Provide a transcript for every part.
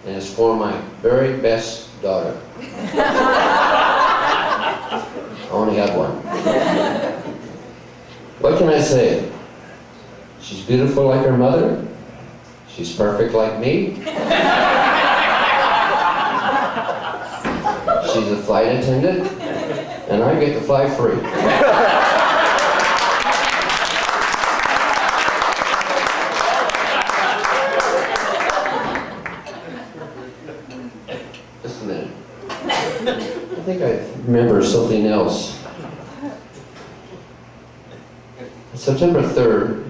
and it's for my very best daughter. I only had one. What can I say? She's beautiful like her mother. She's perfect like me. She's a flight attendant, and I get to fly free. Just a minute. I think I remember something else. September 3rd,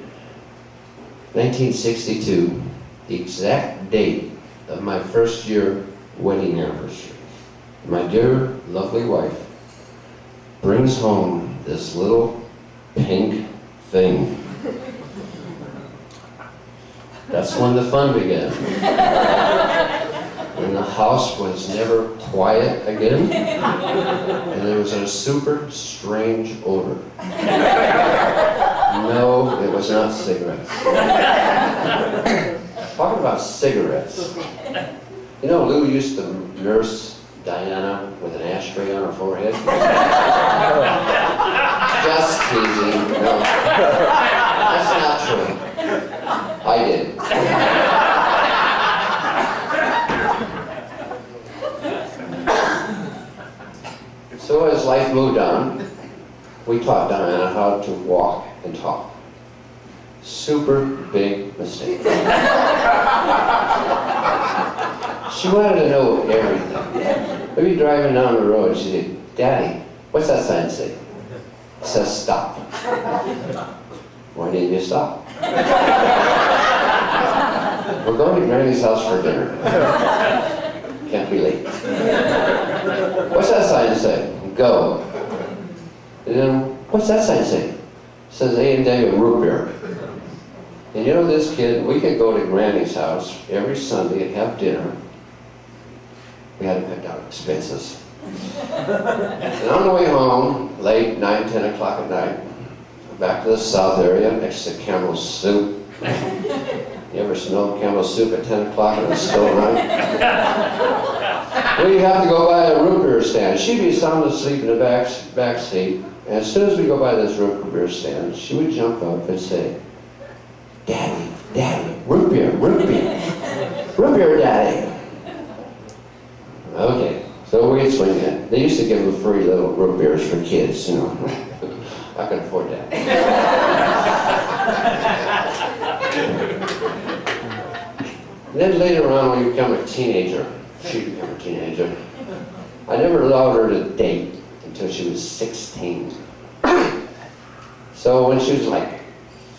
1962, the exact date of my first year wedding anniversary. My dear, lovely wife brings home this little pink thing. That's when the fun began. When the house was never quiet again, and there was a super strange odor. No, it was not cigarettes. Talking about cigarettes. You know, Lou used to nurse Diana with an ashtray on her forehead. Just teasing. No, that's not true. I did. So as life moved on, we taught Diana how to walk and talk. Super big mistake. She wanted to know everything. We'd be driving down the road, she'd say, "Daddy, what's that sign say?" It says stop. Why didn't you stop? We're going to Granny's house for dinner. Can't be late. What's that sign say? Go. And then, what's that sign say? It says A&W root beer. And you know this kid, we could go to Granny's house every Sunday and have dinner. We had to cut down expenses. And on the way home, late, 9, 10 o'clock at night, back to the south area next to Campbell's Soup. You ever smelled Campbell's Soup at 10 o'clock and it's still running? We have to go by a root beer stand. She'd be sound asleep in the back seat. And as soon as we go by this root beer stand, she would jump up and say, "Daddy, Daddy, root beer, root beer. Root beer, Daddy." Okay, so we'd swing in. They used to give them free little root beers for kids, you know. I can afford that. And then later on, when you become a teenager, she became a teenager, I never allowed her to date until she was 16. So when she was like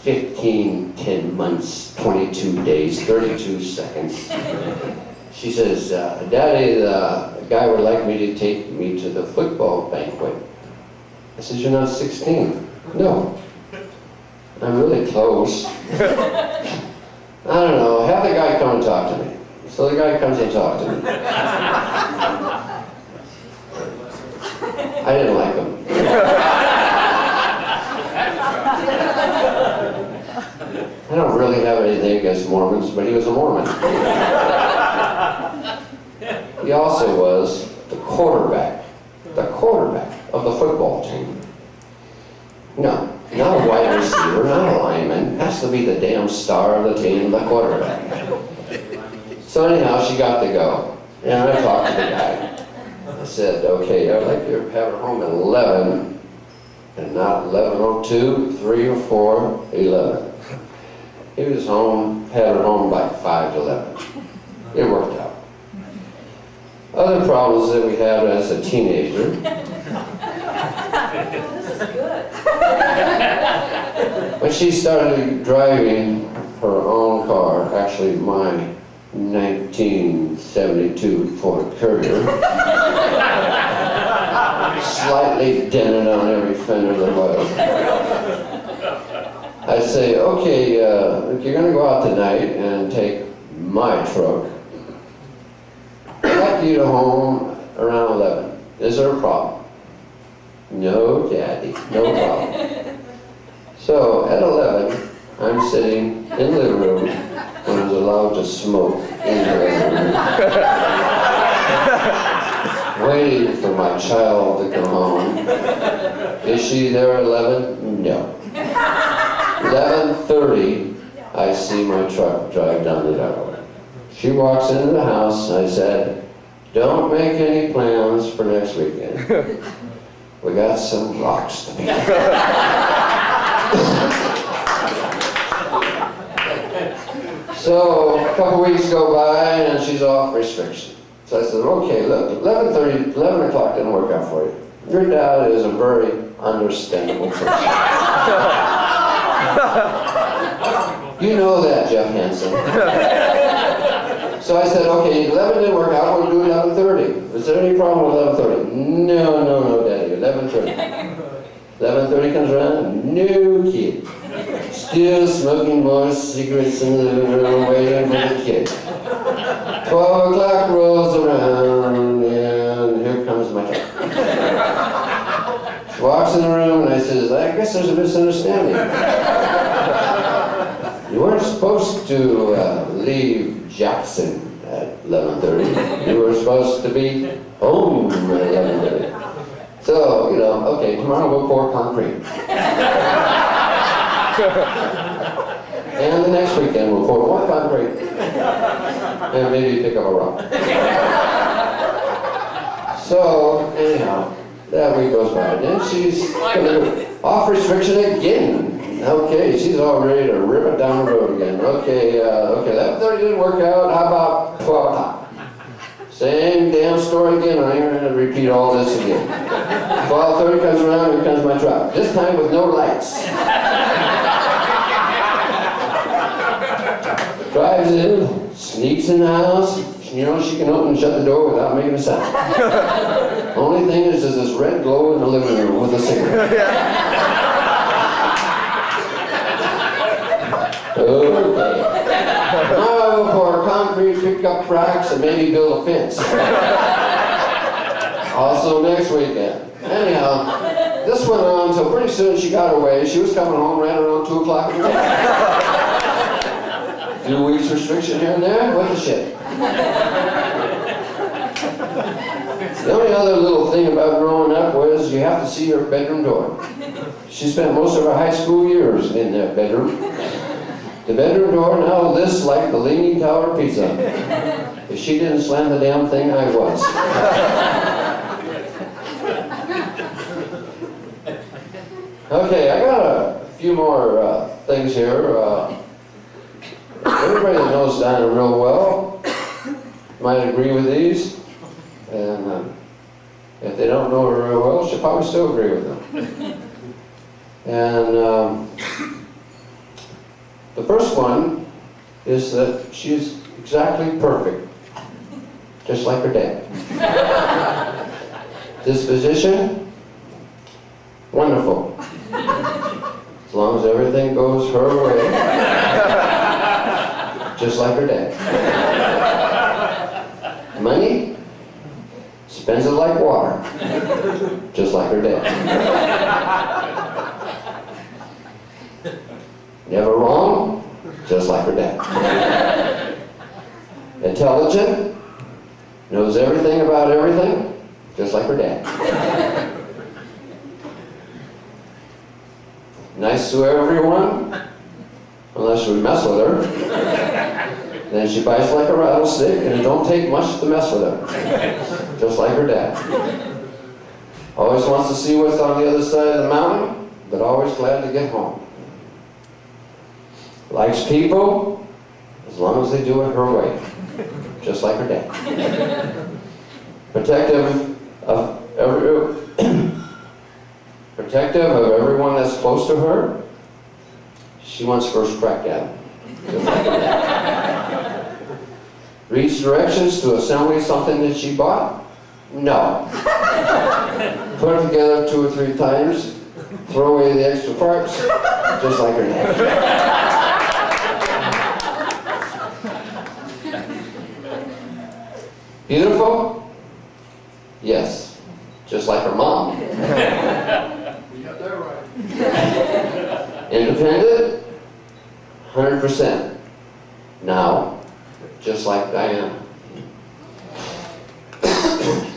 15, 10 months, 22 days, 32 seconds, she says, "Daddy, the guy would like me to take me to the football banquet." I said, "You're not 16. "No. I'm really close." I don't know, have the guy come and talk to me. So the guy comes and talks to me. I didn't like him. I don't really have anything against Mormons, but he was a Mormon. He also was the quarterback of the football team. No, not a wide receiver, not a lineman. Has to be the damn star of the team, the quarterback. So anyhow, she got to go. And I talked to the guy. I said, "Okay, I'd like you to have her home at 11, and not 11:02, 3 or 4, 11. He was home, had her home by 5 to 11. It worked out. Other problems that we had as a teenager. This is good. When she started driving her own car, actually my 1972 Ford Courier, slightly dented on every fender there was. I say, "Okay, if you're going to go out tonight and take my truck, I'd like you to home around 11. Is there a problem?" "No, Daddy, no problem." So at 11, I'm sitting in the living room when I was allowed to smoke in her room. Waiting for my child to come home. Is she there at 11? No. 11:30, I see my truck drive down the driveway. She walks into the house, and I said, don't make any plans for next weekend. We got some rocks to pick. So a couple weeks go by and she's off restriction. So I said, okay, look, 11 o'clock didn't work out for you. Your dad is a very understandable person. You know that, Jeff Hansen. So I said, okay, 11 didn't work out, we'll do 11:30. Is there any problem with 11:30? No, Daddy, 11:30. 11:30 comes around, no kid. Still smoking more cigarettes in the living room, waiting for the kid. 12 o'clock rolls around, and here comes my truck. She walks in the room, and I says, I guess there's a misunderstanding. You weren't supposed to leave Jackson at 11:30. You were supposed to be home at 11:30. So, you know, okay, tomorrow we'll pour concrete. And the next weekend we'll pour more concrete. And maybe pick up a rock. So, anyhow, that week goes by. Then she's off restriction again. Okay, she's all ready to rip it down the road again. Okay, 11:30 didn't work out. How about 12 o'clock? Same damn story again. I ain't going to repeat all this again. 12:30 comes around, here comes my truck. This time with no lights. Drives in, sneaks in the house. You know, she can open and shut the door without making a sound. Only thing is there's this red glow in the living room with a cigarette. Okay. Now we'll pour concrete, pick up cracks, and maybe build a fence. Also next weekend. Anyhow, this went on until pretty soon she got away. She was coming home right around 2 o'clock in the morning. A few weeks restriction here and there, what the shit. The only other little thing about growing up was you have to see her bedroom door. She spent most of her high school years in that bedroom. The bedroom door now lifts like the Leaning Tower Pizza. If she didn't slam the damn thing, I was. Okay, I got a few more things here. Everybody that knows Dinah real well might agree with these. And if they don't know her real well, she'll probably still agree with them. And the first one is that she's exactly perfect, just like her dad. Disposition, wonderful. As long as everything goes her way, just like her dad. Money, spends it like water, just like her dad. Never wrong, just like her dad. Intelligent, knows everything about everything, just like her dad. Nice to everyone, unless we mess with her. Then she bites like a rattlesnake, and it don't take much to mess with her, just like her dad. Always wants to see what's on the other side of the mountain, but always glad to get home. Likes people, as long as they do it her way, just like her dad. Protective of everyone that's close to her. She wants first crack at them, just like her dad. Reads directions to assembly something that she bought? No. Put it together 2 or 3 times, throw away the extra parts, just like her dad. Beautiful? Yes. Just like her mom. You got that right. Independent? 100%. Now, just like Diana. It's okay.